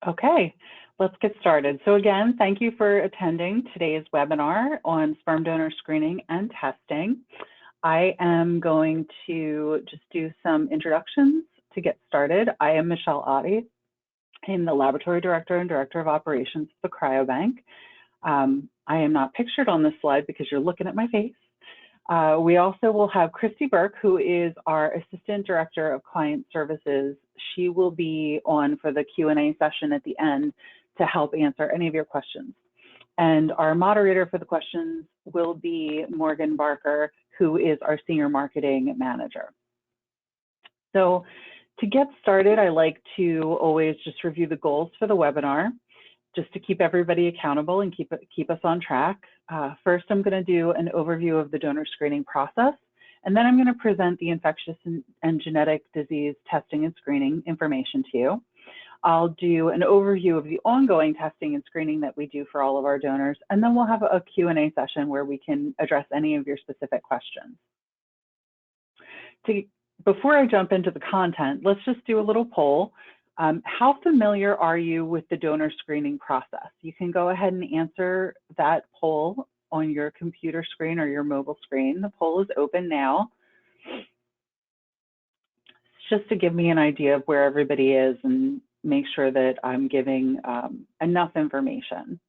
Okay, let's get started. So again, thank you for attending today's webinar on sperm donor screening and testing. I am going to just do some introductions to get started. I am Michelle Ottey. I'm the Laboratory Director and Director of Operations of the Cryobank. I am not pictured on this slide because you're looking at my face. We also will have Christy Burke, who is our Assistant Director of Client Services. She will be on for the Q&A session at the end to help answer any of your questions. And our moderator for the questions will be Morgan Barker, who is our Senior Marketing Manager. So to get started, I like to always just review the goals for the webinar, just to keep everybody accountable and keep us on track. First, I'm going to do an overview of the donor screening process, and then I'm going to present the infectious and genetic disease testing and screening information to you. I'll do an overview of the ongoing testing and screening that we do for all of our donors, and then we'll have a Q&A session where we can address any of your specific questions. Before I jump into the content, let's just do a little poll. How familiar are you with the donor screening process? You can go ahead and answer that poll on your computer screen or your mobile screen. The poll is open now. Just to give me an idea of where everybody is and make sure that I'm giving enough information.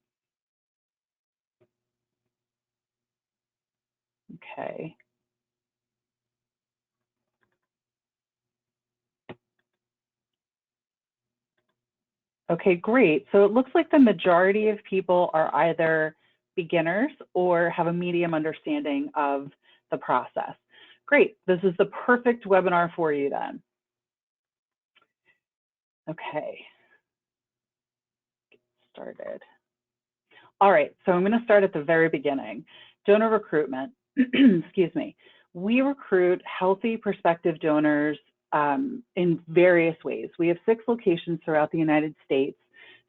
Okay. Okay, great. So it looks like the majority of people are either beginners or have a medium understanding of the process. Great, this is the perfect webinar for you then. Okay, get started. All right, so I'm gonna start at the very beginning. Donor recruitment, excuse me. We recruit healthy prospective donors in various ways. We have 6 locations throughout the United States.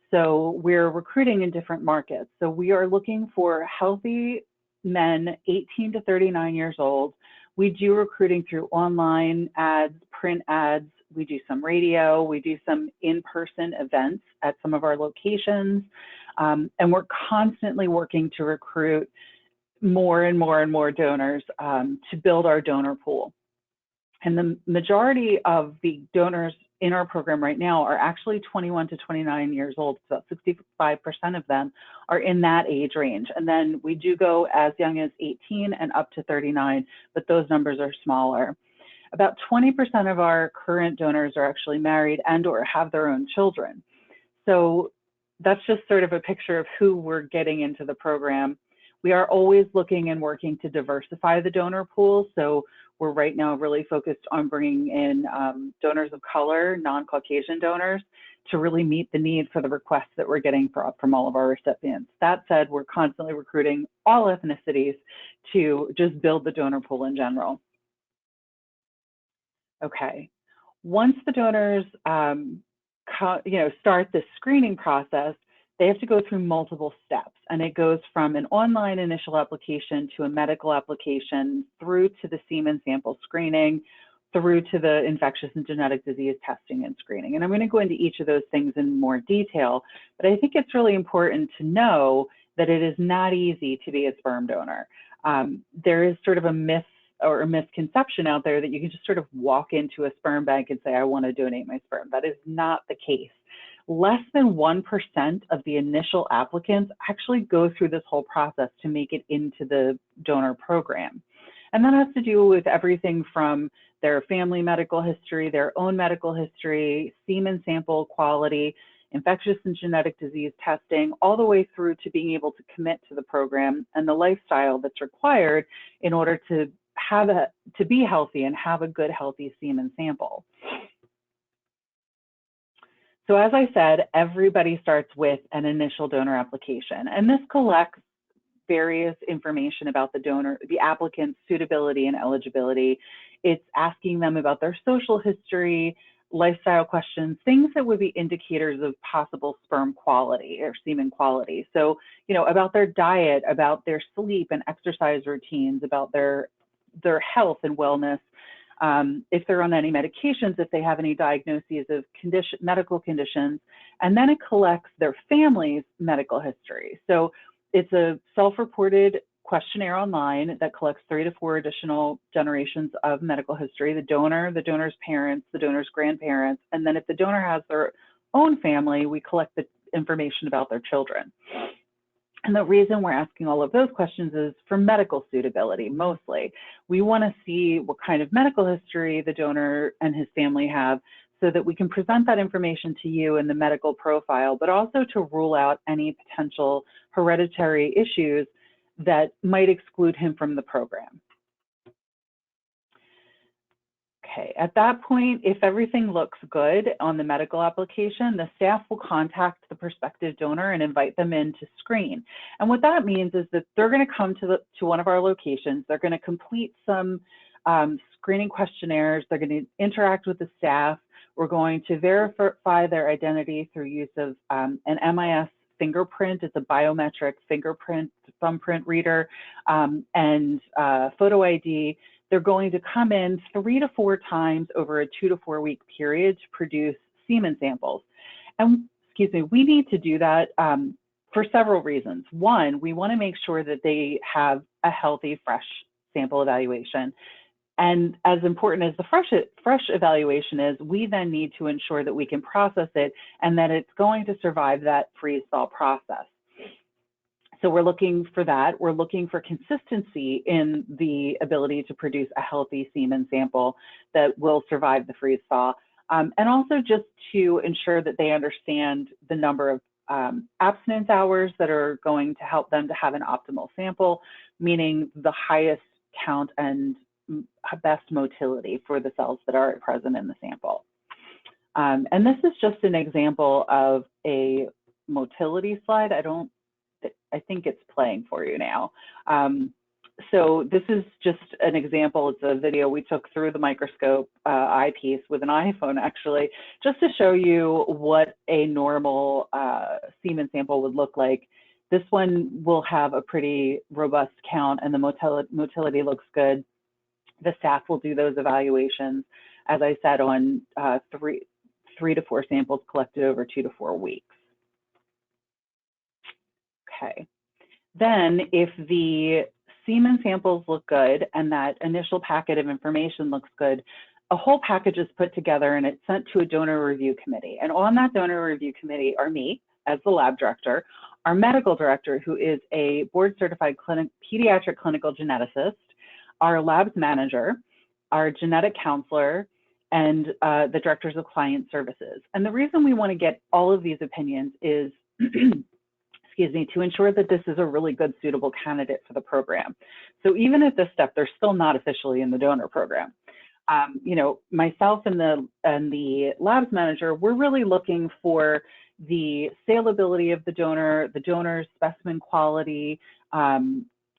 So we're recruiting in different markets. So we are looking for healthy men 18 to 39 years old. We do recruiting through online ads, print ads. We do some radio. We do some in-person events at some of our locations. And we're constantly working to recruit more and more and more donors to build our donor pool. And the majority of the donors in our program right now are actually 21 to 29 years old. So 65% of them are in that age range. And then we do go as young as 18 and up to 39, but those numbers are smaller. About 20% of our current donors are actually married and or have their own children. So that's just sort of a picture of who we're getting into the program. We are always looking and working to diversify the donor pool. So we're right now really focused on bringing in donors of color, non-Caucasian donors, to really meet the need for the requests that we're getting from all of our recipients. That said, we're constantly recruiting all ethnicities to just build the donor pool in general. Okay, once the donors start the screening process, they have to go through multiple steps, and it goes from an online initial application to a medical application through to the semen sample screening, through to the infectious and genetic disease testing and screening. And I'm going to go into each of those things in more detail, but I think it's really important to know that it is not easy to be a sperm donor. There is sort of a myth or a misconception out there that you can just sort of walk into a sperm bank and say, I want to donate my sperm. That is not the case. Less than 1% of the initial applicants actually go through this whole process to make it into the donor program. And that has to do with everything from their family medical history, their own medical history, semen sample quality, infectious and genetic disease testing, all the way through to being able to commit to the program and the lifestyle that's required in order to be healthy and have a good, healthy semen sample. So as I said, everybody starts with an initial donor application, and this collects various information about the donor, the applicant's suitability and eligibility. It's asking them about their social history, lifestyle questions, things that would be indicators of possible sperm quality or semen quality. So, about their diet, about their sleep and exercise routines, about their health and wellness, if they're on any medications, if they have any diagnoses of medical conditions, and then it collects their family's medical history. So it's a self-reported questionnaire online that collects 3 to 4 additional generations of medical history, the donor, the donor's parents, the donor's grandparents, and then if the donor has their own family, we collect the information about their children. And the reason we're asking all of those questions is for medical suitability, mostly. We want to see what kind of medical history the donor and his family have so that we can present that information to you in the medical profile, but also to rule out any potential hereditary issues that might exclude him from the program. Okay, at that point, if everything looks good on the medical application, the staff will contact the prospective donor and invite them in to screen. And what that means is that they're going to come to one of our locations. They're going to complete some screening questionnaires. They're going to interact with the staff. We're going to verify their identity through use of an MIS fingerprint. It's a biometric fingerprint, thumbprint reader, and photo ID. They're going to come in 3 to 4 times over a 2 to 4 week period to produce semen samples. And excuse me, we need to do that for several reasons. One, we want to make sure that they have a healthy, fresh sample evaluation. And as important as the fresh evaluation is, we then need to ensure that we can process it and that it's going to survive that freeze-thaw process. So we're looking for that. We're looking for consistency in the ability to produce a healthy semen sample that will survive the freeze-thaw. And also just to ensure that they understand the number of abstinence hours that are going to help them to have an optimal sample, meaning the highest count and best motility for the cells that are present in the sample. And this is just an example of a motility slide. I think it's playing for you now. So this is just an example. It's a video we took through the microscope eyepiece with an iPhone, actually, just to show you what a normal semen sample would look like. This one will have a pretty robust count and the motility looks good. The staff will do those evaluations, as I said, on 3 to 4 samples collected over 2 to 4 weeks. Okay. Then if the semen samples look good and that initial packet of information looks good, a whole package is put together and it's sent to a donor review committee. And on that donor review committee are me as the lab director, our medical director, who is a board certified pediatric clinical geneticist, our labs manager, our genetic counselor, and the directors of client services. And the reason we want to get all of these opinions is excuse me, to ensure that this is a really good, suitable candidate for the program. So even at this step, they're still not officially in the donor program. You know, myself and the labs manager, we're really looking for the salability of the donor's specimen quality.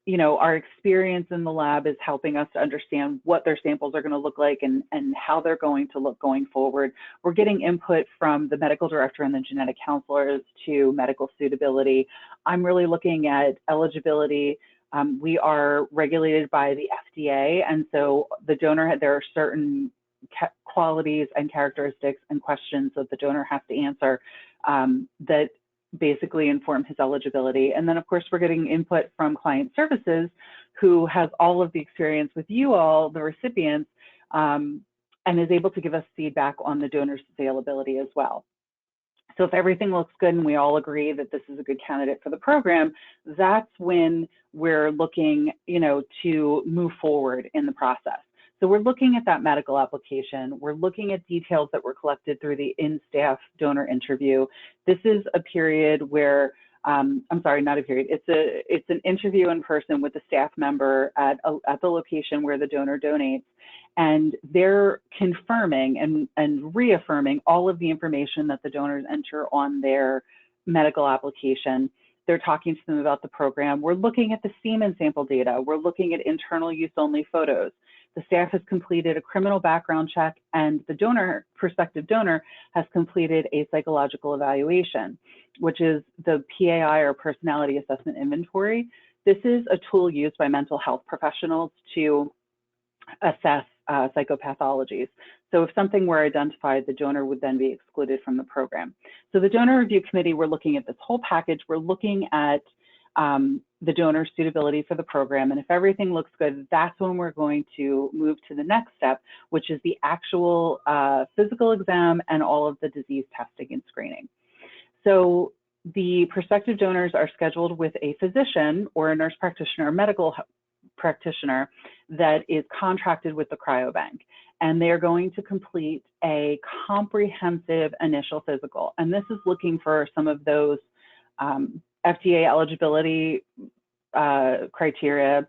You know, our experience in the lab is helping us to understand what their samples are going to look like and how they're going to look going forward. We're getting input from the medical director and the genetic counselors to medical suitability. I'm really looking at eligibility. We are regulated by the FDA, and so the donor, there are certain qualities and characteristics and questions that the donor has to answer that basically inform his eligibility. And then of course, we're getting input from client services, who has all of the experience with you all, the recipients, and is able to give us feedback on the donor's availability as well. So if everything looks good and we all agree that this is a good candidate for the program, that's when we're looking, you know, to move forward in the process. So we're looking at that medical application. We're looking at details that were collected through the in-staff donor interview. This is a period where, I'm sorry, not a period. It's an interview in person with a staff member at the location where the donor donates, and they're confirming and reaffirming all of the information that the donors enter on their medical application. They're talking to them about the program. We're looking at the semen sample data. We're looking at internal use only photos. The staff has completed a criminal background check, and the prospective donor has completed a psychological evaluation, which is the PAI, or Personality Assessment Inventory. This is a tool used by mental health professionals to assess psychopathologies. So if something were identified, the donor would then be excluded from the program. So the donor review committee, we're looking at this whole package. We're looking at the donor's suitability for the program. And if everything looks good, that's when we're going to move to the next step, which is the actual physical exam and all of the disease testing and screening. So the prospective donors are scheduled with a physician or a nurse practitioner or medical practitioner that is contracted with the cryobank. And they're going to complete a comprehensive initial physical. And this is looking for some of those FDA eligibility criteria,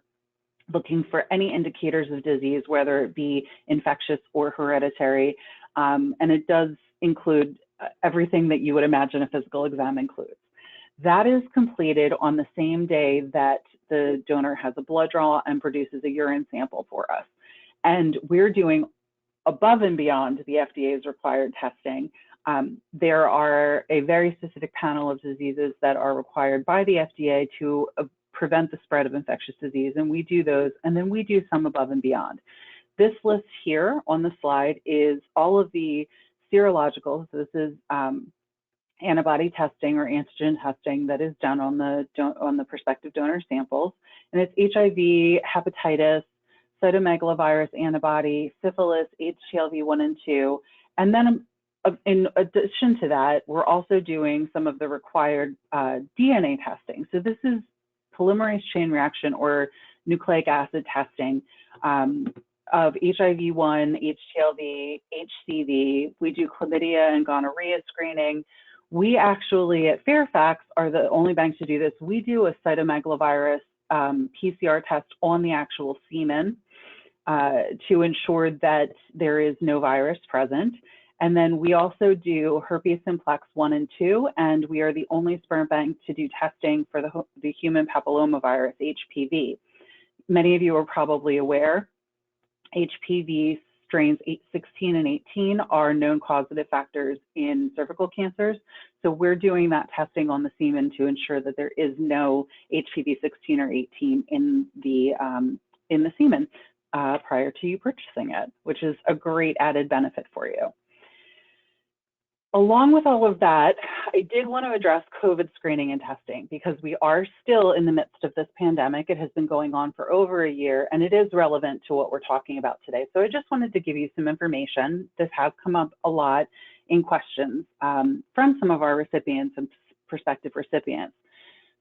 looking for any indicators of disease, whether it be infectious or hereditary. And it does include everything that you would imagine a physical exam includes. That is completed on the same day that the donor has a blood draw and produces a urine sample for us. And we're doing above and beyond the FDA's required testing. There are a very specific panel of diseases that are required by the FDA to prevent the spread of infectious disease, and we do those, and then we do some above and beyond. This list here on the slide is all of the serological, so this is antibody testing or antigen testing that is done on the prospective donor samples, and it's HIV, hepatitis, cytomegalovirus antibody, syphilis, HTLV1 and 2, and then in addition to that, we're also doing some of the required DNA testing. So this is polymerase chain reaction or nucleic acid testing of HIV1, HTLV, HCV. We do chlamydia and gonorrhea screening. We actually at Fairfax are the only bank to do this. We do a cytomegalovirus PCR test on the actual semen to ensure that there is no virus present. And then we also do herpes simplex 1 and 2, and we are the only sperm bank to do testing for the human papillomavirus, HPV. Many of you are probably aware, HPV strains 16 and 18 are known causative factors in cervical cancers. So we're doing that testing on the semen to ensure that there is no HPV 16 or 18 in the semen prior to you purchasing it, which is a great added benefit for you. Along with all of that, I did want to address COVID screening and testing because we are still in the midst of this pandemic. It has been going on for over a year, and it is relevant to what we're talking about today. So I just wanted to give you some information. This has come up a lot in questions from some of our recipients and prospective recipients.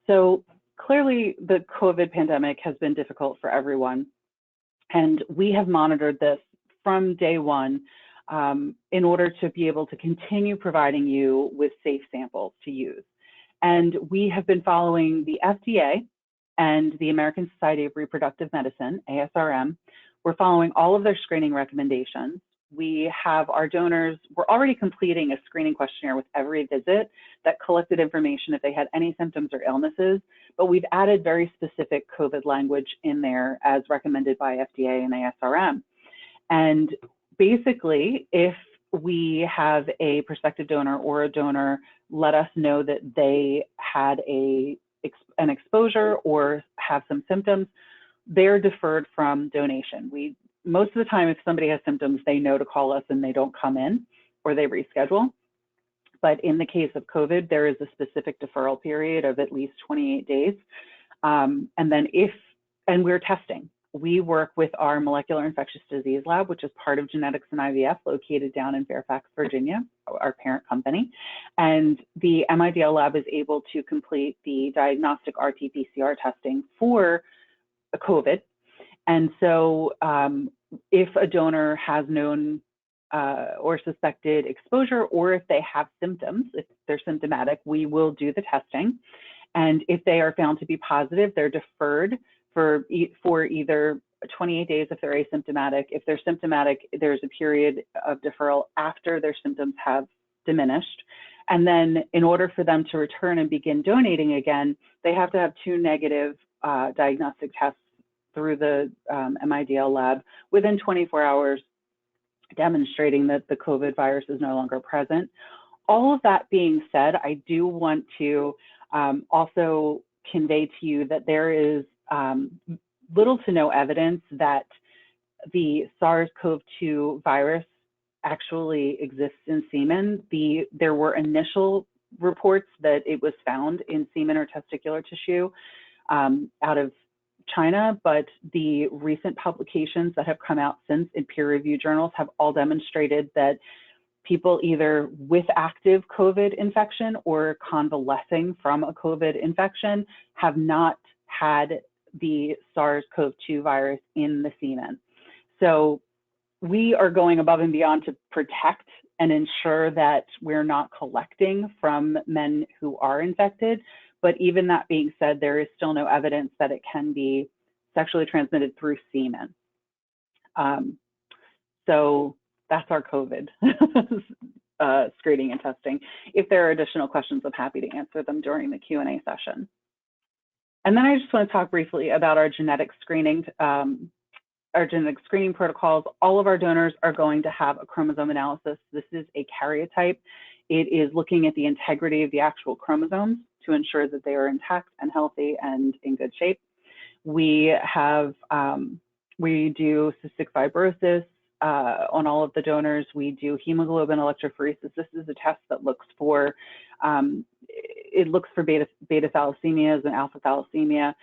So clearly the COVID pandemic has been difficult for everyone, and we have monitored this from day one in order to be able to continue providing you with safe samples to use. And we have been following the FDA and the American Society of Reproductive Medicine, ASRM. We're following all of their screening recommendations. We have our donors, we're already completing a screening questionnaire with every visit that collected information if they had any symptoms or illnesses, but we've added very specific COVID language in there as recommended by FDA and ASRM. And basically, if we have a prospective donor or a donor let us know that they had an exposure or have some symptoms, they're deferred from donation. Most of the time, if somebody has symptoms, they know to call us and they don't come in or they reschedule. But in the case of COVID, there is a specific deferral period of at least 28 days. And we're testing. We work with our molecular infectious disease lab, which is part of genetics and IVF, located down in Fairfax, Virginia, our parent company. And the MIDL lab is able to complete the diagnostic RT-PCR testing for COVID. And so if a donor has known or suspected exposure, or if they have symptoms, if they're symptomatic, we will do the testing. And if they are found to be positive, they're deferred for either 28 days if they're asymptomatic. If they're symptomatic, there's a period of deferral after their symptoms have diminished. And then in order for them to return and begin donating again, they have to have 2 negative diagnostic tests through the MIDL lab within 24 hours, demonstrating that the COVID virus is no longer present. All of that being said, I do want to also convey to you that there is little to no evidence that the SARS-CoV-2 virus actually exists in semen. There were initial reports that it was found in semen or testicular tissue out of China, but the recent publications that have come out since in peer-reviewed journals have all demonstrated that people either with active COVID infection or convalescing from a COVID infection have not had the SARS-CoV-2 virus in the semen. So we are going above and beyond to protect and ensure that we're not collecting from men who are infected. But even that being said, there is still no evidence that it can be sexually transmitted through semen. So that's our COVID screening and testing. If there are additional questions, I'm happy to answer them during the Q&A session. And then I just want to talk briefly about our genetic screening, protocols. All of our donors are going to have a chromosome analysis. This is a karyotype. It is looking at the integrity of the actual chromosomes to ensure that they are intact and healthy and in good shape. We do cystic fibrosis on all of the donors. We do hemoglobin electrophoresis. This is a test that looks for, beta thalassemias and alpha thalassemia.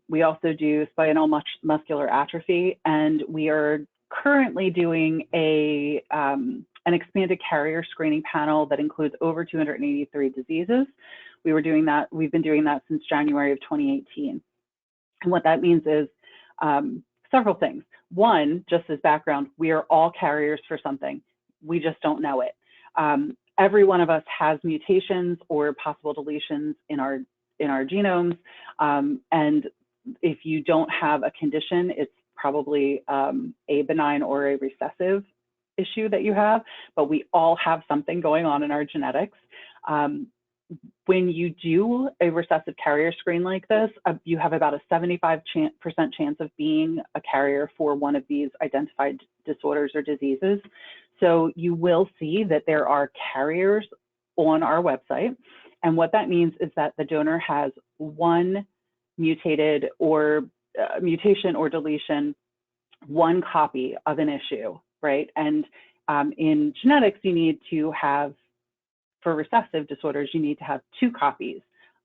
We also do spinal muscular atrophy, and we are currently doing an expanded carrier screening panel that includes over 283 diseases. We've been doing that since January of 2018. And what that means is several things. One, just as background, we are all carriers for something. We just don't know it. Every one of us has mutations or possible deletions in our genomes. And if you don't have a condition, it's probably a benign or a recessive issue that you have, but we all have something going on in our genetics. When you do a recessive carrier screen like this, you have about a 75% chance of being a carrier for one of these identified disorders or diseases. So you will see that there are carriers on our website. And what that means is that the donor has one mutated or mutation or deletion, one copy of an issue, right? And in genetics, you need to have, for recessive disorders, you need to have two copies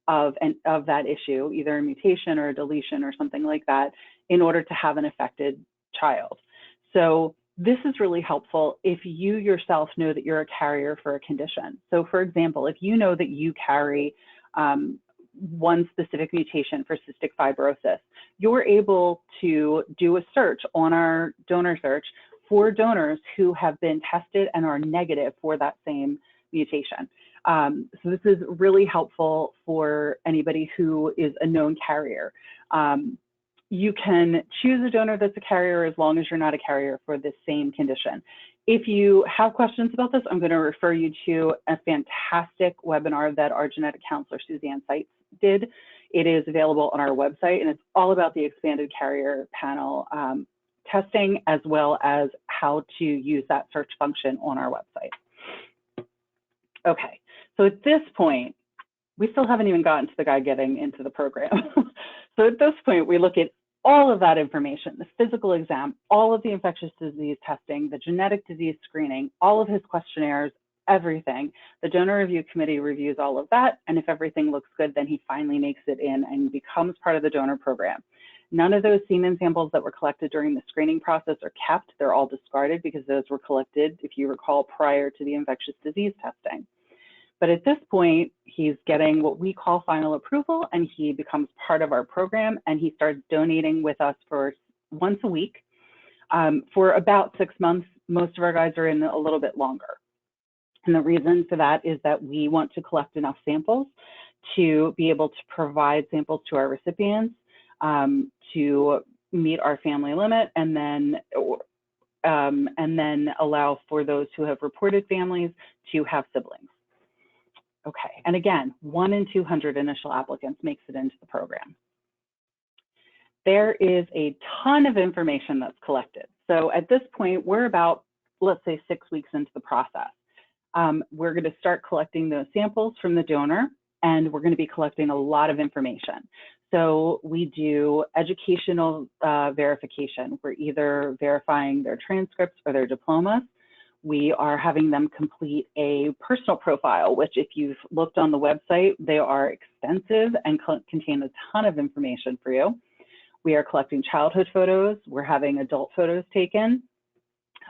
of that issue, either a mutation or a deletion or something like that, in order to have an affected child. So this is really helpful if you yourself know that you're a carrier for a condition. So for example, if you know that you carry one specific mutation for cystic fibrosis, you're able to do a search on our donor search for donors who have been tested and are negative for that same mutation. So this is really helpful for anybody who is a known carrier. You can choose a donor that's a carrier as long as you're not a carrier for the same condition. If you have questions about this, I'm going to refer you to a fantastic webinar that our genetic counselor, Suzanne Seitz, did. It is available on our website, and it's all about the expanded carrier panel testing, as well as how to use that search function on our website. Okay, so at this point, we still haven't even gotten to the guy getting into the program. So at this point, we look at all of that information, the physical exam, all of the infectious disease testing, the genetic disease screening, all of his questionnaires, everything. The donor review committee reviews all of that, and if everything looks good, then he finally makes it in and becomes part of the donor program. None of those semen samples that were collected during the screening process are kept. They're all discarded because those were collected, if you recall, prior to the infectious disease testing. But at this point, he's getting what we call final approval, and he becomes part of our program, and he starts donating with us for once a week for about 6 months. Most of our guys are in a little bit longer. And the reason for that is that we want to collect enough samples to be able to provide samples to our recipients, to meet our family limit, and then allow for those who have reported families to have siblings. Okay, and again, 1 in 200 initial applicants makes it into the program. There is a ton of information that's collected. So at this point, we're about, let's say, 6 weeks into the process. We're going to start collecting those samples from the donor. and we're going to be collecting a lot of information. So we do educational verification. We're either verifying their transcripts or their diplomas. We are having them complete a personal profile, which if you've looked on the website, they are extensive and contain a ton of information for you. We are collecting childhood photos. We're having adult photos taken.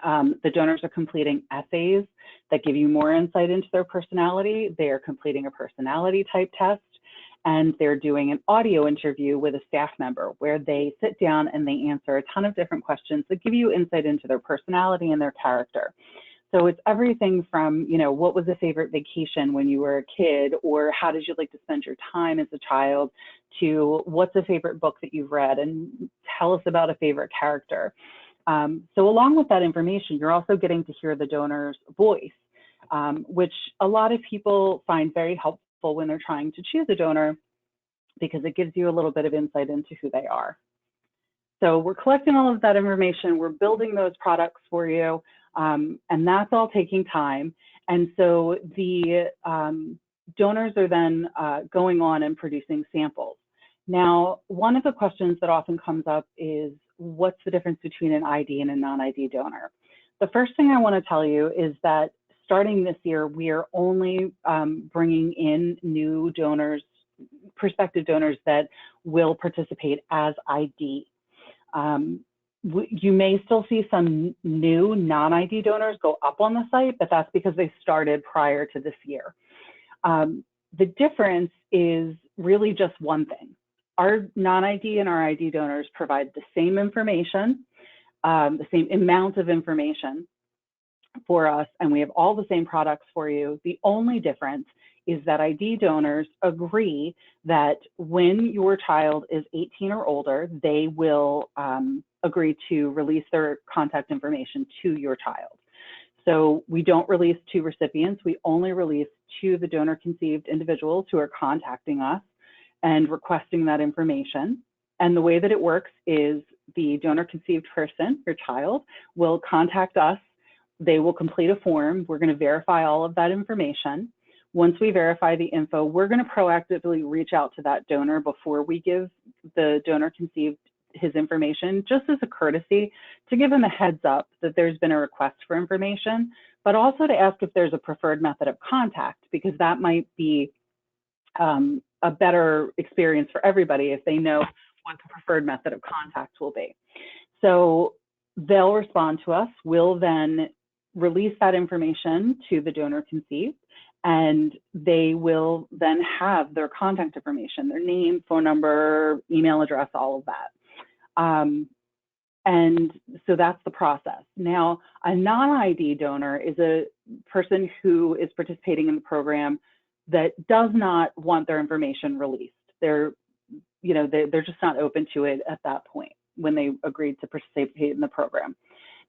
The donors are completing essays that give you more insight into their personality. They are completing a personality type test, and they're doing an audio interview with a staff member where they sit down and they answer a ton of different questions that give you insight into their personality and their character. So it's everything from, you know, what was a favorite vacation when you were a kid, or how did you like to spend your time as a child, to what's a favorite book that you've read, and tell us about a favorite character. So along with that information, you're also getting to hear the donor's voice, which a lot of people find very helpful when they're trying to choose a donor, because it gives you a little bit of insight into who they are. So we're collecting all of that information, we're building those products for you, and that's all taking time. And so the donors are then going on and producing samples. Now, one of the questions that often comes up is, what's the difference between an ID and a non-ID donor? The first thing I want to tell you is that starting this year, we are only bringing in new donors, prospective donors that will participate as ID. You may still see some new non-ID donors go up on the site, but that's because they started prior to this year. The difference is really just one thing. Our non-ID and our ID donors provide the same information, the same amount of information for us, and we have all the same products for you. The only difference is that ID donors agree that when your child is 18 or older, they will agree to release their contact information to your child. So we don't release to recipients, we only release to the donor-conceived individuals who are contacting us and requesting that information. And the way that it works is the donor-conceived person, your child, will contact us. They will complete a form. We're going to verify all of that information. Once we verify the info, we're going to proactively reach out to that donor before we give the donor-conceived his information, just as a courtesy, to give him a heads up that there's been a request for information, but also to ask if there's a preferred method of contact, because that might be a better experience for everybody if they know what the preferred method of contact will be. So they'll respond to us. We'll then release that information to the donor conceived, and they will then have their contact information, their name, phone number, email address, all of that. And so that's the process. Now, a non-ID donor is a person who is participating in the program that does not want their information released. They're just not open to it at that point when they agreed to participate in the program.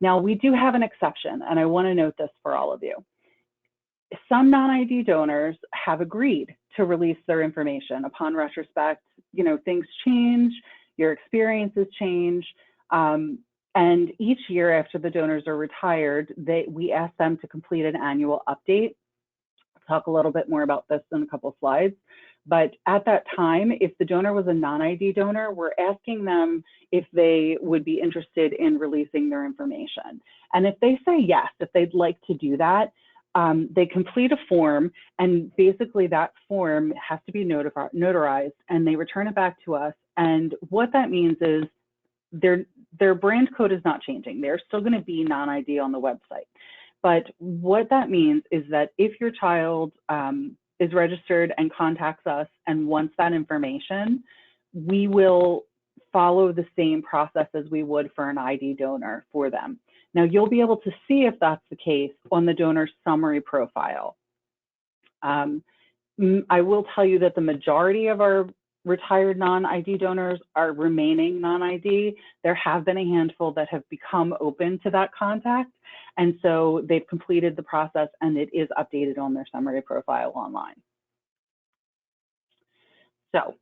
Now, we do have an exception, and I want to note this for all of you. Some non-ID donors have agreed to release their information. Upon retrospect, things change, your experiences change, and each year after the donors are retired, we ask them to complete an annual update. I'll talk a little bit more about this in a couple of slides. But at that time, if the donor was a non-ID donor, we're asking them if they would be interested in releasing their information. And if they say yes, if they'd like to do that, they complete a form, and basically that form has to be notarized, and they return it back to us. And what that means is their brand code is not changing. They're still going to be non-ID on the website. But what that means is that if your child is registered and contacts us and wants that information, we will follow the same process as we would for an ID donor for them. Now, you'll be able to see if that's the case on the donor summary profile. I will tell you that the majority of our retired non-ID donors are remaining non-ID. There have been a handful that have become open to that contact, and so they've completed the process and it is updated on their summary profile online. So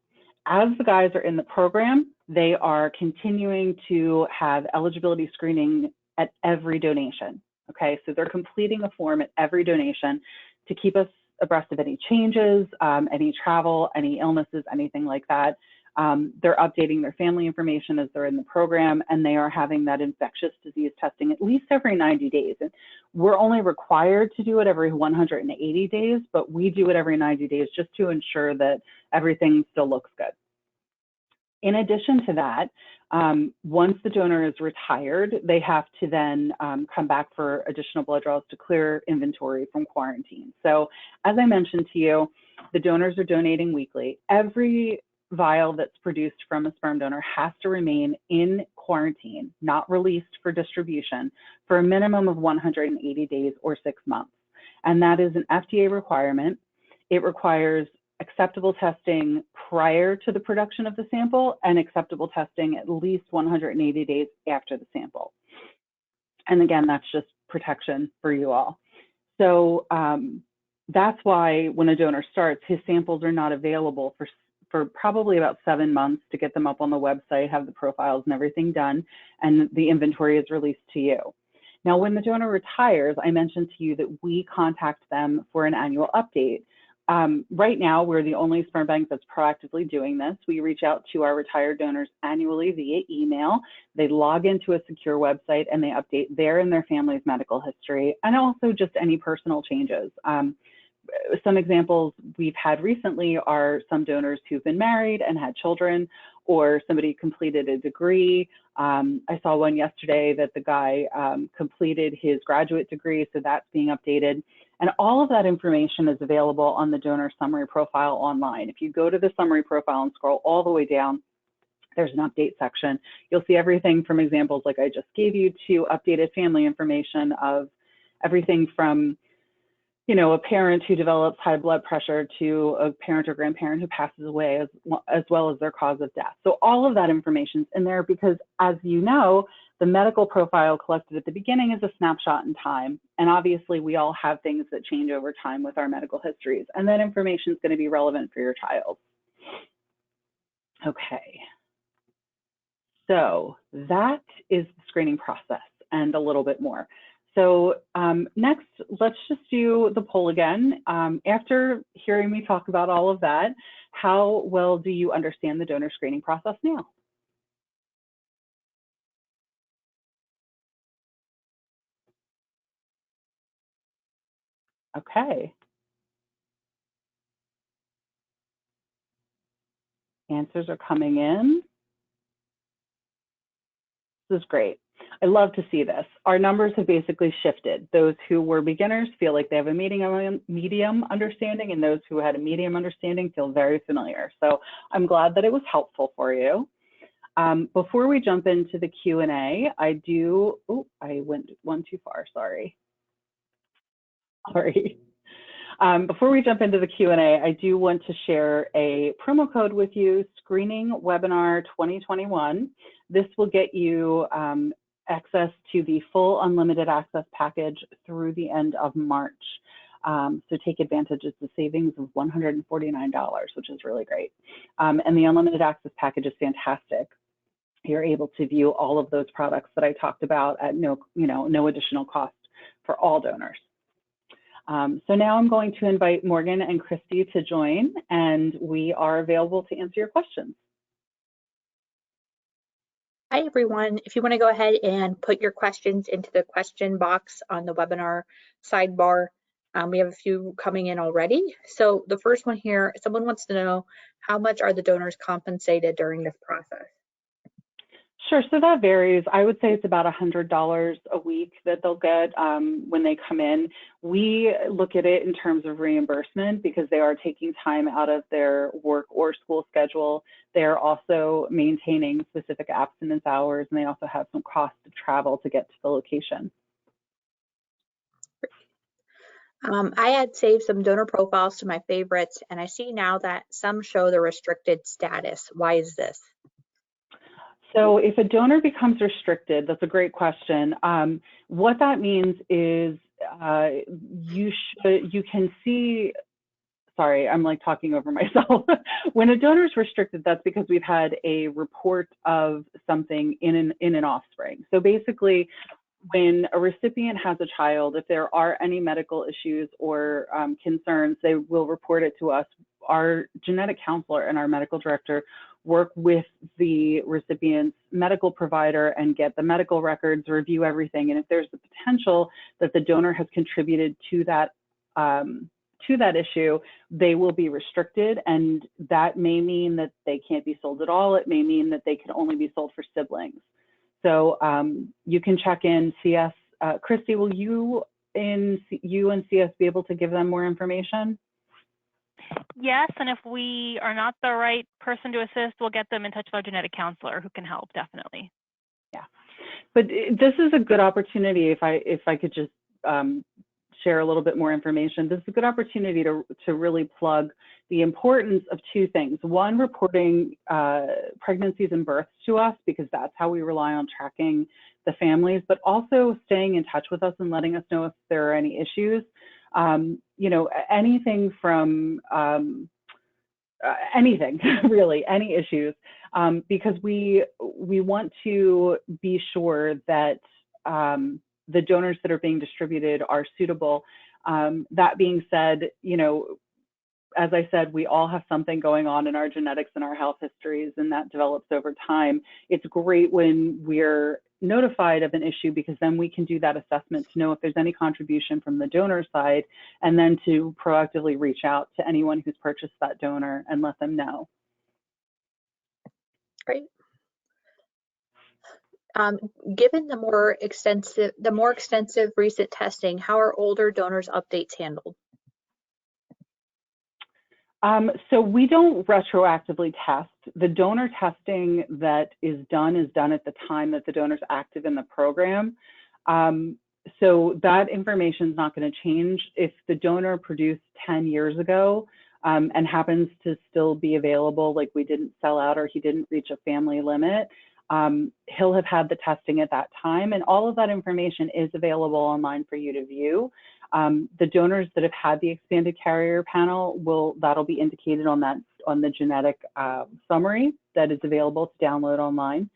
as the guys are in the program, they are continuing to have eligibility screening at every donation. Okay, so they're completing a form at every donation to keep us abreast of any changes, any travel, any illnesses, anything like that. They're updating their family information as they're in the program, and they are having that infectious disease testing at least every 90 days. And we're only required to do it every 180 days, but we do it every 90 days just to ensure that everything still looks good. In addition to that, once the donor is retired, they have to then come back for additional blood draws to clear inventory from quarantine. So as I mentioned to you, the donors are donating weekly. Every vial that's produced from a sperm donor has to remain in quarantine, not released for distribution, for a minimum of 180 days or 6 months. And that is an FDA requirement. It requires acceptable testing prior to the production of the sample and acceptable testing at least 180 days after the sample. And again, that's just protection for you all. So that's why when a donor starts, his samples are not available for probably about 7 months to get them up on the website, have the profiles and everything done, and the inventory is released to you. Now, when the donor retires, I mentioned to you that we contact them for an annual update. Right now, we're the only sperm bank that's proactively doing this. We reach out to our retired donors annually via email. They log into a secure website and they update their and their family's medical history, and also just any personal changes. Some examples we've had recently are some donors who've been married and had children, or somebody completed a degree. I saw one yesterday that the guy completed his graduate degree, so that's being updated. And all of that information is available on the donor summary profile online. If you go to the summary profile and scroll all the way down, there's an update section. You'll see everything from examples like I just gave you to updated family information of everything from, you know, a parent who develops high blood pressure to a parent or grandparent who passes away, as well as their cause of death. So all of that information's in there because, as you know, the medical profile collected at the beginning is a snapshot in time. And obviously we all have things that change over time with our medical histories, and that information is going to be relevant for your child. Okay. So that is the screening process and a little bit more. So next, let's just do the poll again. After hearing me talk about all of that, how well do you understand the donor screening process now? Okay. Answers are coming in. This is great. I love to see this. Our numbers have basically shifted. Those who were beginners feel like they have a medium understanding, and those who had a medium understanding feel very familiar. So I'm glad that it was helpful for you. Before we jump into the Q&A, I went one too far, sorry. Before we jump into the Q&A, I do want to share a promo code with you, Screening Webinar 2021. This will get you access to the full unlimited access package through the end of March. So take advantage of the savings of $149, which is really great. And the unlimited access package is fantastic. You're able to view all of those products that I talked about at no additional cost for all donors. So now I'm going to invite Morgan and Christy to join, and we are available to answer your questions. Hi, everyone. If you want to go ahead and put your questions into the question box on the webinar sidebar, we have a few coming in already. So the first one here, someone wants to know, how much are the donors compensated during this process? Sure, so that varies. I would say it's about $100 a week that they'll get when they come in. We look at it in terms of reimbursement because they are taking time out of their work or school schedule. They are also maintaining specific abstinence hours, and they also have some cost of travel to get to the location. I had saved some donor profiles to my favorites, and I see now that some show the restricted status. Why is this? So if a donor becomes restricted, that's a great question. What that means is you can see, sorry, I'm like talking over myself. When a donor is restricted, that's because we've had a report of something in an offspring. So basically, when a recipient has a child, if there are any medical issues or concerns, they will report it to us. Our genetic counselor and our medical director work with the recipient's medical provider and get the medical records, review everything. And if there's the potential that the donor has contributed to that issue, they will be restricted. And that may mean that they can't be sold at all. It may mean that they can only be sold for siblings. So you can check in CS. Christy, will you and CS be able to give them more information? Yes, and if we are not the right person to assist, we'll get them in touch with our genetic counselor who can help, definitely. Yeah, but this is a good opportunity. If I could just share a little bit more information, this is a good opportunity to really plug the importance of two things. One, reporting pregnancies and births to us, because that's how we rely on tracking the families, but also staying in touch with us and letting us know if there are any issues. You know, anything from anything really, any issues, because we want to be sure that the donors that are being distributed are suitable. That being said, you know, as I said, we all have something going on in our genetics and our health histories, and that develops over time. It's great when we're notified of an issue, because then we can do that assessment to know if there's any contribution from the donor side, and then to proactively reach out to anyone who's purchased that donor and let them know. Great. Given the more extensive recent testing, how are older donors' updates handled? So we don't retroactively test. The donor testing that is done at the time that the donor's active in the program. So that information is not going to change. If the donor produced 10 years ago and happens to still be available, like we didn't sell out or he didn't reach a family limit, he'll have had the testing at that time, and all of that information is available online for you to view. The donors that have had the expanded carrier panel that'll be indicated on the genetic summary that is available to download online.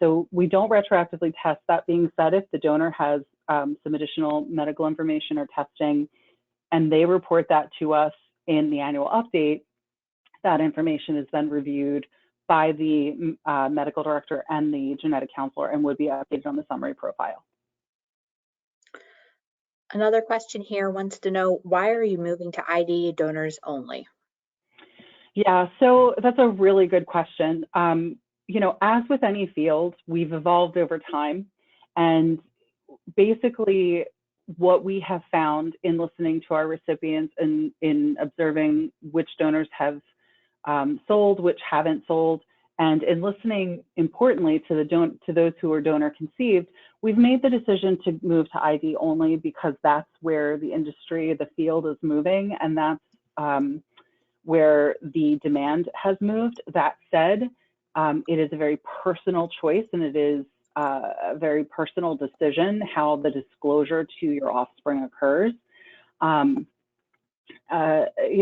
So we don't retroactively test. That being said, if the donor has some additional medical information or testing and they report that to us in the annual update, that information is then reviewed by the medical director and the genetic counselor and would be updated on the summary profile. Another question here wants to know, why are you moving to ID donors only? Yeah, so that's a really good question. You know, as with any field, we've evolved over time, and basically what we have found in listening to our recipients and in observing which donors have sold, which haven't sold, and in listening importantly to those who are donor conceived, we've made the decision to move to ID only because that's where the industry, the field is moving, and that's where the demand has moved. That said, it is a very personal choice, and it is a very personal decision how the disclosure to your offspring occurs. You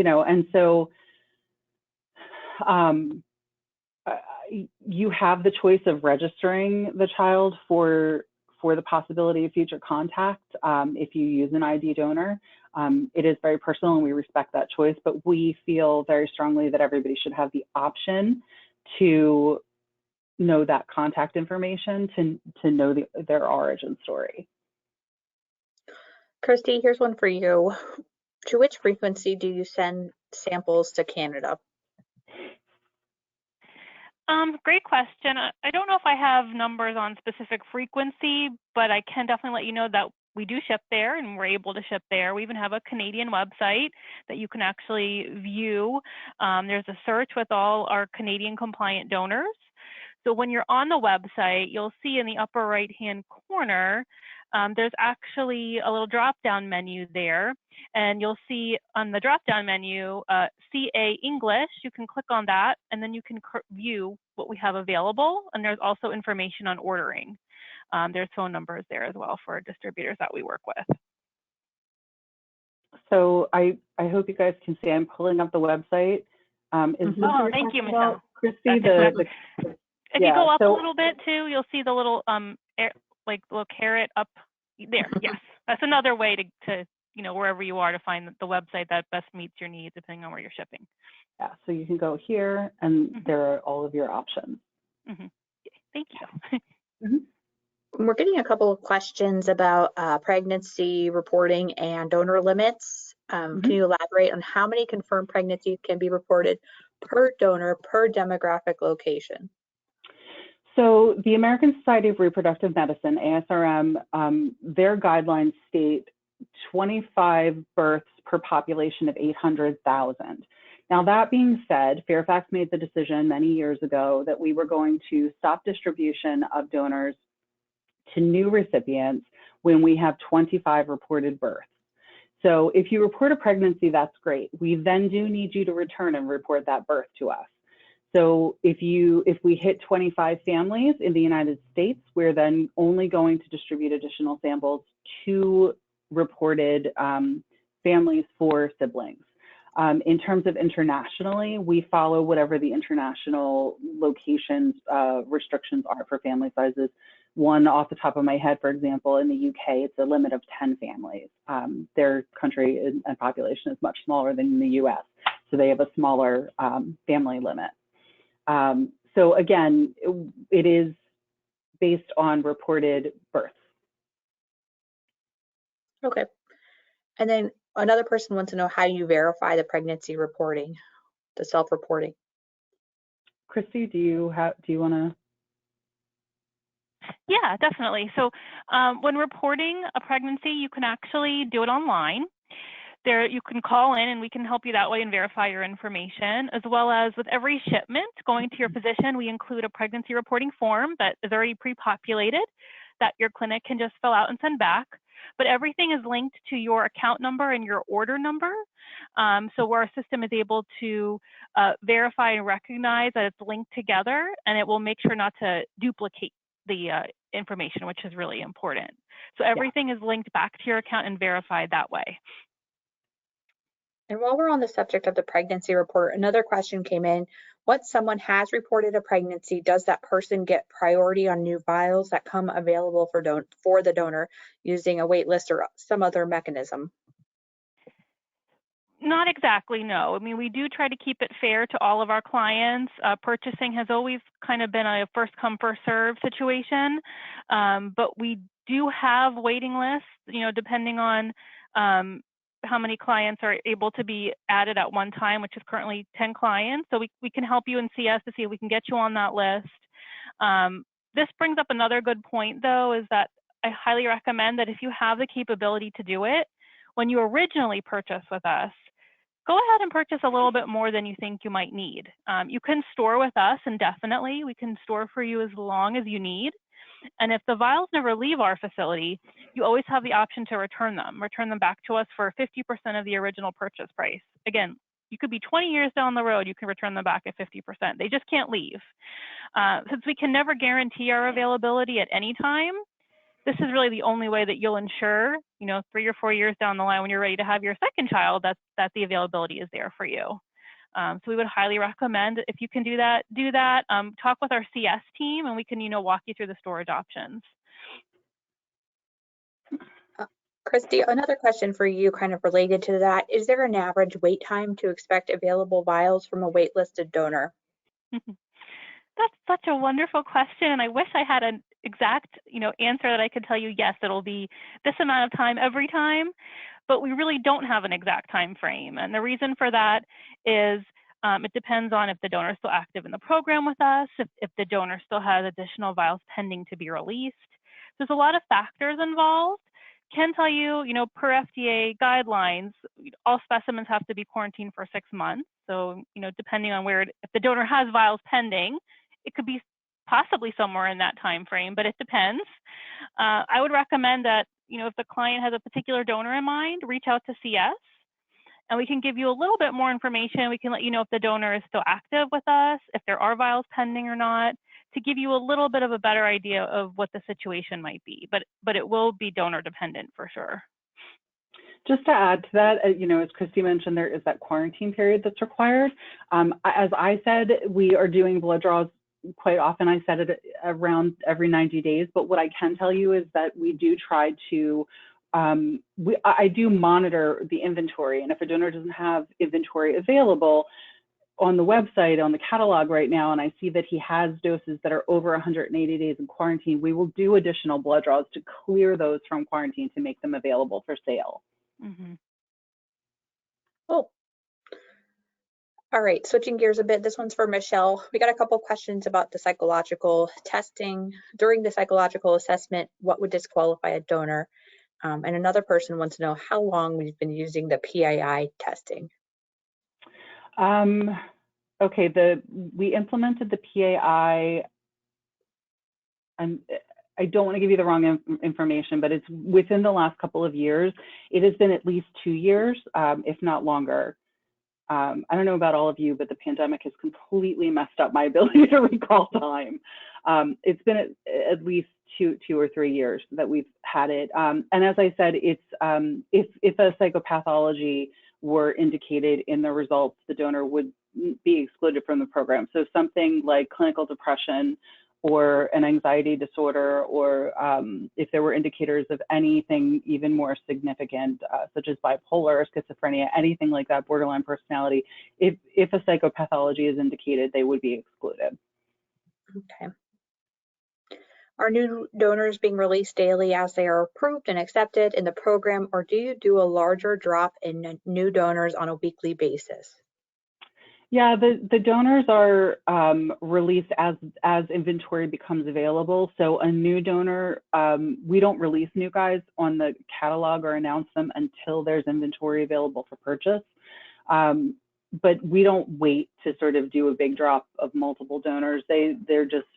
know, and so you have the choice of registering the child for the possibility of future contact if you use an ID donor. It is very personal and we respect that choice, but we feel very strongly that everybody should have the option to know that contact information, to know their origin story. Christy, here's one for you. To which frequency do you send samples to Canada? Great question. I don't know if I have numbers on specific frequency, but I can definitely let you know that we do ship there and we're able to ship there. We even have a Canadian website that you can actually view. There's a search with all our Canadian compliant donors. So when you're on the website, you'll see in the upper right-hand corner, there's actually a little drop-down menu there, and you'll see on the drop-down menu, CA English. You can click on that, and then you can view what we have available, and there's also information on ordering. There's phone numbers there as well for distributors that we work with. So I hope you guys can see I'm pulling up the website. Thank you, Michelle. Christy, if you go up a little bit too, you'll see the little like little caret up there. Yes, that's another way to wherever you are to find the website that best meets your needs depending on where you're shipping. Yeah, so you can go here and there are all of your options. Thank you. We're getting a couple of questions about pregnancy reporting and donor limits. Can you elaborate on how many confirmed pregnancies can be reported per donor per demographic location? So the American Society of Reproductive Medicine, ASRM, their guidelines state 25 births per population of 800,000. Now, that being said, Fairfax made the decision many years ago that we were going to stop distribution of donors to new recipients when we have 25 reported births. So if you report a pregnancy, that's great. We then do need you to return and report that birth to us. So if we hit 25 families in the United States, we're then only going to distribute additional samples to reported families for siblings. In terms of internationally, we follow whatever the international locations restrictions are for family sizes. One off the top of my head, for example, in the UK, it's a limit of 10 families. Their country and population is much smaller than in the US, so they have a smaller family limit. So again, it is based on reported births. Okay. And then another person wants to know how you verify the pregnancy reporting, the self-reporting. Christy, do you want to? Yeah, definitely. So when reporting a pregnancy, you can actually do it online. There, you can call in and we can help you that way and verify your information, as well as with every shipment going to your physician, we include a pregnancy reporting form that is already pre-populated that your clinic can just fill out and send back. But everything is linked to your account number and your order number. So our system is able to verify and recognize that it's linked together, and it will make sure not to duplicate the information, which is really important. So everything is linked back to your account and verified that way. And while we're on the subject of the pregnancy report, another question came in. Once someone has reported a pregnancy, does that person get priority on new vials that come available for the donor using a wait list or some other mechanism? Not exactly, no. I mean, we do try to keep it fair to all of our clients. Purchasing has always kind of been a first come, first serve situation, but we do have waiting lists, depending on how many clients are able to be added at one time, which is currently 10 clients. So we can help you and see us to see if we can get you on that list. This brings up another good point, though, is that I highly recommend that if you have the capability to do it, when you originally purchase with us, go ahead and purchase a little bit more than you think you might need. You can store with us indefinitely. We can store for you as long as you need. And if the vials never leave our facility, you always have the option to return them back to us for 50% of the original purchase price. Again, you could be 20 years down the road, you can return them back at 50%. They just can't leave. Since we can never guarantee our availability at any time, this is really the only way that you'll ensure, 3 or 4 years down the line when you're ready to have your second child, that the availability is there for you. So we would highly recommend, if you can do that, talk with our CS team and we can, walk you through the storage options. Christy, another question for you kind of related to that. Is there an average wait time to expect available vials from a waitlisted donor? That's such a wonderful question. And I wish I had an exact, answer that I could tell you, yes, it'll be this amount of time every time. But we really don't have an exact time frame. And the reason for that is it depends on if the donor is still active in the program with us, if the donor still has additional vials pending to be released. There's a lot of factors involved. Can tell you, per FDA guidelines, all specimens have to be quarantined for 6 months. So, depending on if the donor has vials pending, it could be possibly somewhere in that time frame, but it depends. I would recommend that, if the client has a particular donor in mind, reach out to CS and we can give you a little bit more information. We can let you know if the donor is still active with us, if there are vials pending or not, to give you a little bit of a better idea of what the situation might be, but it will be donor dependent for sure. Just to add to that, as Christy mentioned, there is that quarantine period that's required. As I said, we are doing blood draws quite often I set it around every 90 days, but what I can tell you is that we do try to, I do monitor the inventory, and if a donor doesn't have inventory available on the website, on the catalog right now, and I see that he has doses that are over 180 days in quarantine, we will do additional blood draws to clear those from quarantine to make them available for sale. Mm-hmm. Oh. All right, switching gears a bit. This one's for Michelle. We got a couple questions about the psychological testing. During the psychological assessment, what would disqualify a donor? And another person wants to know how long we've been using the PAI testing. Okay, we implemented the PAI, and I don't want to give you the wrong information, but it's within the last couple of years. It has been at least 2 years, if not longer. I don't know about all of you, but the pandemic has completely messed up my ability to recall time. It's been at least two or 3 years that we've had it. And as I said, it's if a psychopathology were indicated in the results, the donor would be excluded from the program. So something like clinical depression or an anxiety disorder, or if there were indicators of anything even more significant, such as bipolar or schizophrenia, anything like that, borderline personality, if a psychopathology is indicated, they would be excluded. Okay. Are new donors being released daily as they are approved and accepted in the program, or do you do a larger drop in new donors on a weekly basis? Yeah, the donors are released as inventory becomes available. So a new donor, we don't release new guys on the catalog or announce them until there's inventory available for purchase. But we don't wait to sort of do a big drop of multiple donors. They're just,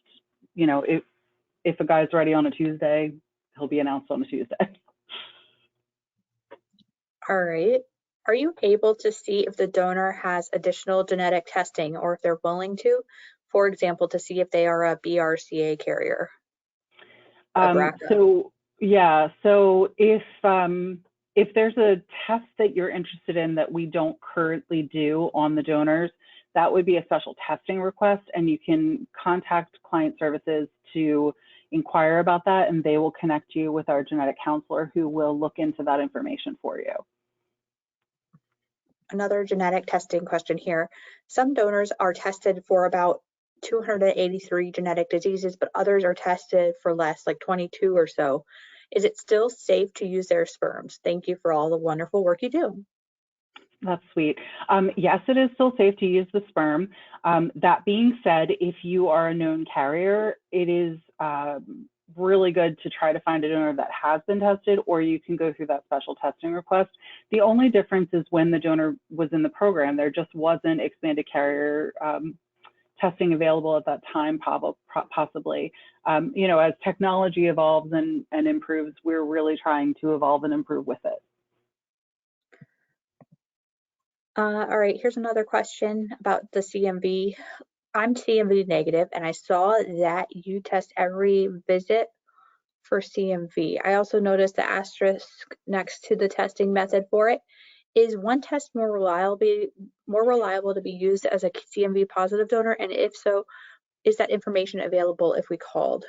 you know, if a guy's ready on a Tuesday, he'll be announced on a Tuesday. All right. Are you able to see if the donor has additional genetic testing, or if they're willing to, for example, to see if they are a BRCA carrier? So yeah, so if there's a test that you're interested in that we don't currently do on the donors, that would be a special testing request, and you can contact client services to inquire about that, and they will connect you with our genetic counselor who will look into that information for you. Another genetic testing question here. Some donors are tested for about 283 genetic diseases, but others are tested for less, like 22 or so. Is it still safe to use their sperms? Thank you for all the wonderful work you do. That's sweet. Yes, it is still safe to use the sperm. That being said, if you are a known carrier, it is really good to try to find a donor that has been tested, or you can go through that special testing request. The only difference is when the donor was in the program, there just wasn't expanded carrier testing available at that time, possibly. You know, as technology evolves and improves, we're really trying to evolve and improve with it. All right, here's another question about the CMV. I'm CMV negative, and I saw that you test every visit for CMV. I also noticed the asterisk next to the testing method for it. Is one test more reliable to be used as a CMV positive donor? And if so, is that information available if we called?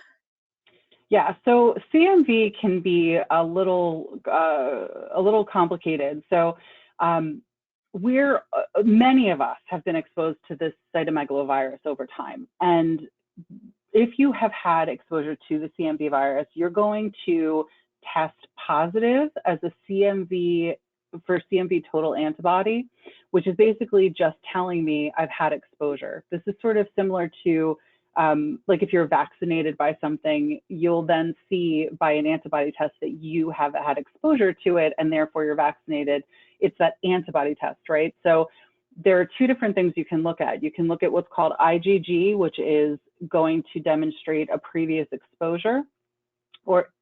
Yeah, so CMV can be a little complicated. So many of us have been exposed to this cytomegalovirus over time, and if you have had exposure to the CMV virus, you're going to test positive as a CMV total antibody, which is basically just telling me I've had exposure. This is sort of similar to like if you're vaccinated by something, you'll then see by an antibody test that you have had exposure to it, and therefore you're vaccinated. It's that antibody test, right? So there are two different things you can look at. You can look at what's called IgG, which is going to demonstrate a previous exposure,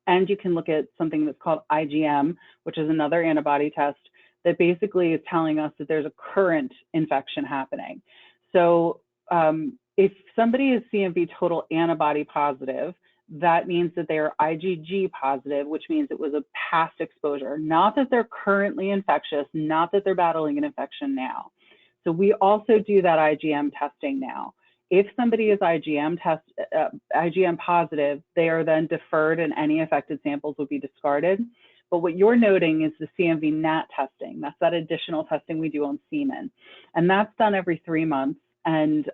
and you can look at something that's called IgM, which is another antibody test that basically is telling us that there's a current infection happening. So if somebody is CMV total antibody positive, that means that they are IgG positive, which means it was a past exposure, not that they're currently infectious, not that they're battling an infection now. So we also do that IgM testing now. If somebody is IgM positive, they are then deferred and any affected samples would be discarded. But what you're noting is the CMV NAT testing. That's that additional testing we do on semen. And that's done every 3 months. And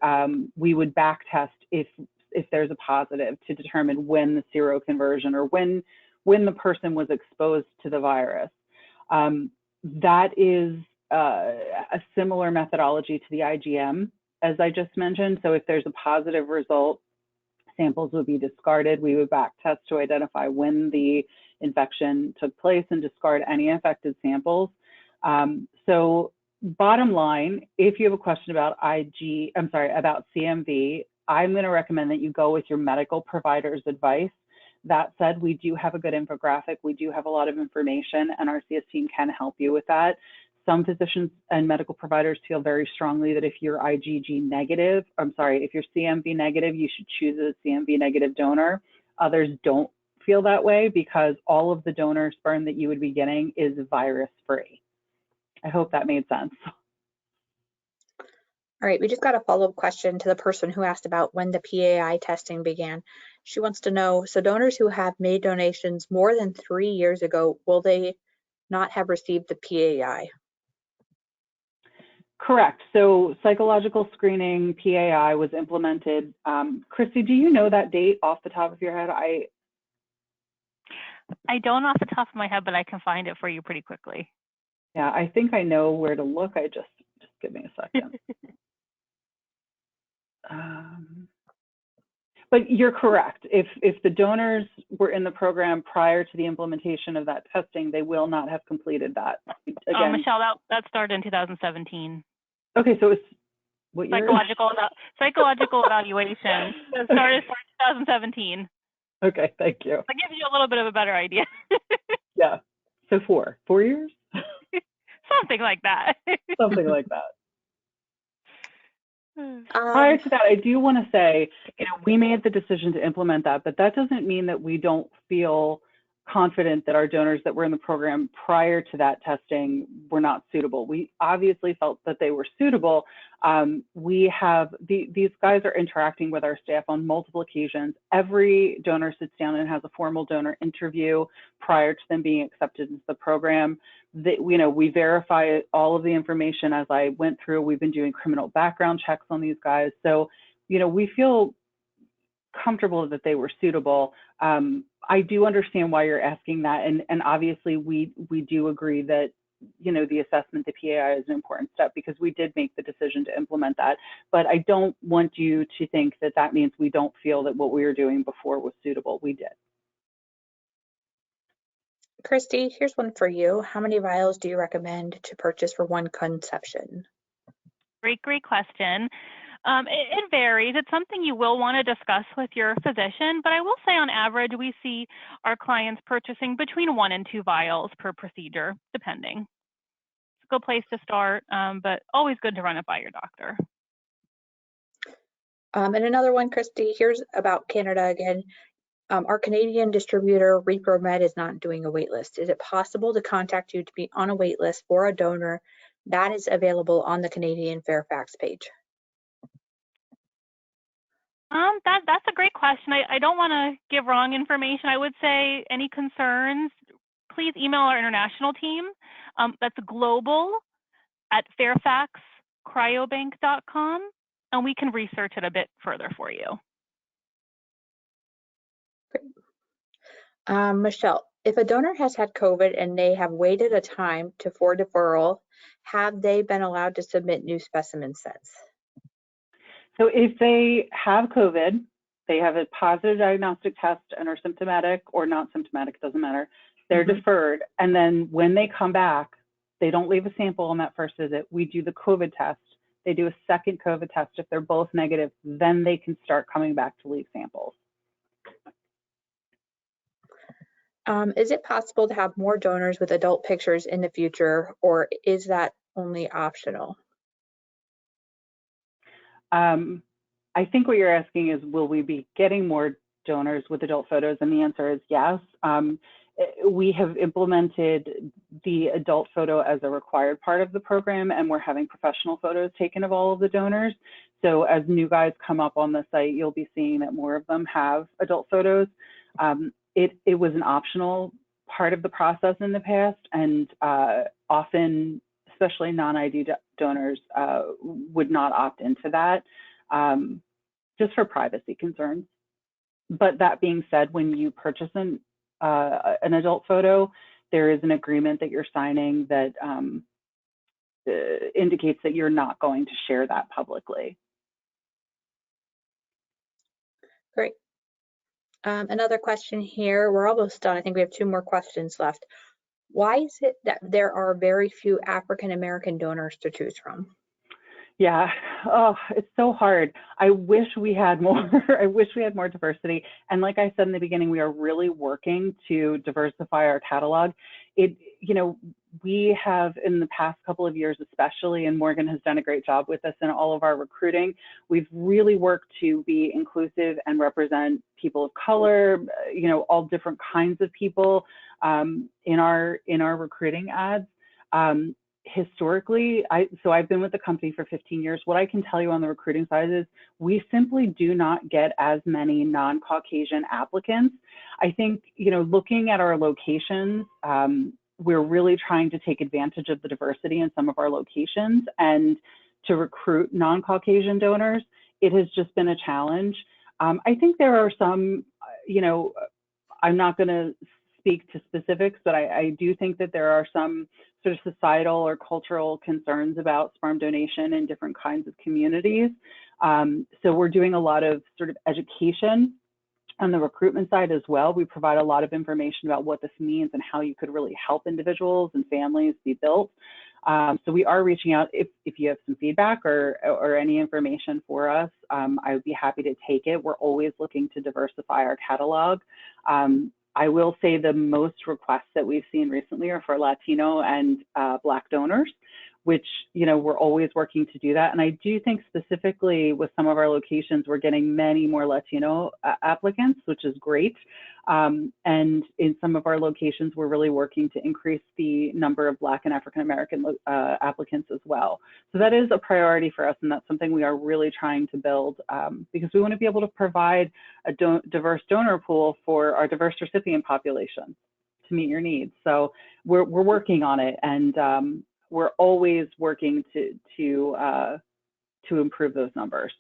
we would back test if there's a positive to determine when the seroconversion or when the person was exposed to the virus. That is a similar methodology to the IgM, as I just mentioned. So if there's a positive result, samples would be discarded. We would back test to identify when the infection took place and discard any affected samples. So bottom line, if you have a question about about CMV, I'm going to recommend that you go with your medical provider's advice. That said, we do have a good infographic. We do have a lot of information, and our CS team can help you with that. Some physicians and medical providers feel very strongly that if you're IgG negative, if you're CMV negative, you should choose a CMV negative donor. Others don't feel that way because all of the donor sperm that you would be getting is virus free. I hope that made sense. All right, we just got a follow-up question to the person who asked about when the PAI testing began. She wants to know, so donors who have made donations more than 3 years ago, will they not have received the PAI? Correct. So psychological screening, PAI, was implemented. Christy, do you know that date off the top of your head? I don't off the top of my head, but I can find it for you pretty quickly. Yeah, I think I know where to look. Just give me a second. But you're correct. If the donors were in the program prior to the implementation of that testing, they will not have completed that. Again, Michelle, that started in 2017. Okay, so it's what year? Psychological evaluation. It started in 2017. Okay, thank you. That gives you a little bit of a better idea. Yeah. So 4 years? Something like that. Something like that. Prior to that, I do want to say, we made the decision to implement that, but that doesn't mean that we don't feel confident that our donors that were in the program prior to that testing were not suitable. We obviously felt that they were suitable. These guys are interacting with our staff on multiple occasions. Every donor sits down and has a formal donor interview prior to them being accepted into the program. We verify all of the information as I went through. We've been doing criminal background checks on these guys. So, we feel comfortable that they were suitable. I do understand why you're asking that, and obviously we do agree that the assessment, the PAI, is an important step because we did make the decision to implement that. But I don't want you to think that that means we don't feel that what we were doing before was suitable. We did. Christy, here's one for you. How many vials do you recommend to purchase for one conception? Great question. It varies. It's something you will want to discuss with your physician, but I will say on average, we see our clients purchasing between 1 and 2 vials per procedure, depending. It's a good place to start, but always good to run it by your doctor. And another one, Christy, here's about Canada again. Our Canadian distributor, Recruitment, is not doing a wait list. Is it possible to contact you to be on a wait list for a donor that is available on the Canadian Fairfax page? That's a great question. I don't want to give wrong information. I would say any concerns, please email our international team. That's global@fairfaxcryobank.com, and we can research it a bit further for you. Great. Michelle, if a donor has had COVID and they have waited a time for deferral, have they been allowed to submit new specimen sets? So if they have COVID, they have a positive diagnostic test and are symptomatic or not symptomatic, it doesn't matter, they're deferred. And then when they come back, they don't leave a sample on that first visit. We do the COVID test. They do a second COVID test. If they're both negative, then they can start coming back to leave samples. Is it possible to have more donors with adult pictures in the future, or is that only optional? I think what you're asking is, will we be getting more donors with adult photos? And the answer is yes. we have implemented the adult photo as a required part of the program, and we're having professional photos taken of all of the donors. So as new guys come up on the site, you'll be seeing that more of them have adult photos. It was an optional part of the process in the past, and often, especially non-ID donors, would not opt into that, just for privacy concerns. But that being said, when you purchase an adult photo, there is an agreement that you're signing that indicates that you're not going to share that publicly. Great. Another question here. We're almost done. I think we have 2 more questions left. Why is it that there are very few African-American donors to choose from? Yeah, oh, it's so hard. I wish we had more. I wish we had more diversity. And like I said in the beginning, we are really working to diversify our catalog. We have in the past couple of years, especially, and Morgan has done a great job with us in all of our recruiting, we've really worked to be inclusive and represent people of color, all different kinds of people in our recruiting ads. Historically, I've been with the company for 15 years. What I can tell you on the recruiting side is we simply do not get as many non-Caucasian applicants. I think, looking at our locations, we're really trying to take advantage of the diversity in some of our locations, and to recruit non-Caucasian donors, it has just been a challenge. I think there are some, I'm not going to speak to specifics, but I do think that there are some sort of societal or cultural concerns about sperm donation in different kinds of communities. So we're doing a lot of sort of education on the recruitment side as well. We provide a lot of information about what this means and how you could really help individuals and families be built. So we are reaching out. If you have some feedback or any information for us, I would be happy to take it. We're always looking to diversify our catalog. I will say the most requests that we've seen recently are for Latino and Black donors, which, we're always working to do that. And I do think specifically with some of our locations, we're getting many more Latino applicants, which is great. And in some of our locations, we're really working to increase the number of Black and African-American applicants as well. So that is a priority for us, and that's something we are really trying to build because we want to be able to provide a diverse donor pool for our diverse recipient population to meet your needs. So we're working on it, and we're always working to improve those numbers.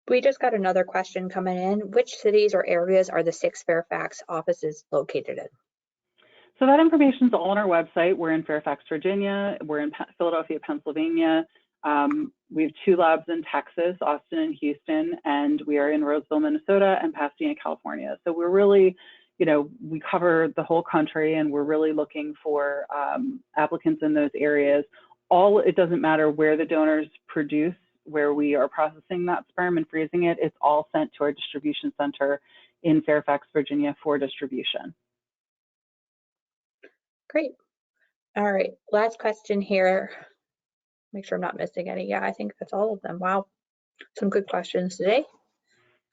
We just got another question coming in. Which cities or areas are the 6 Fairfax offices located in? So that information is all on our website. We're in Fairfax, Virginia. We're in Philadelphia, Pennsylvania. We have 2 labs in Texas, Austin and Houston, and we are in Roseville, Minnesota, and Pasadena, California. So we're really, we cover the whole country, and we're really looking for applicants in those areas. It doesn't matter where the donors produce, where we are processing that sperm and freezing it, it's all sent to our distribution center in Fairfax, Virginia for distribution. Great. All right, last question here. Make sure I'm not missing any. Yeah, I think that's all of them. Wow, some good questions today.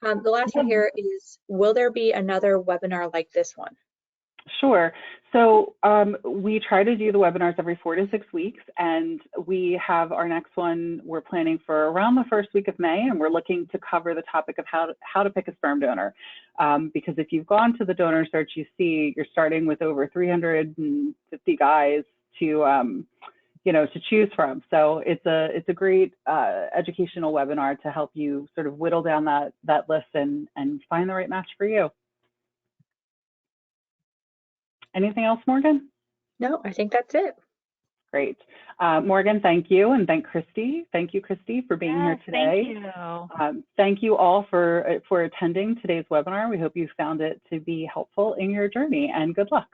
The last one here is, will there be another webinar like this one? Sure. So we try to do the webinars every 4 to 6 weeks, and we have our next one we're planning for around the first week of May, and we're looking to cover the topic of how to pick a sperm donor. Because if you've gone to the donor search, you see you're starting with over 350 guys to choose from. So it's a great educational webinar to help you sort of whittle down that list and find the right match for you. Anything else, Morgan? No, I think that's it. Great. Morgan, thank you. And thank Christy. Thank you, Christy, for being here today. Thank you. Thank you all for attending today's webinar. We hope you found it to be helpful in your journey, and good luck.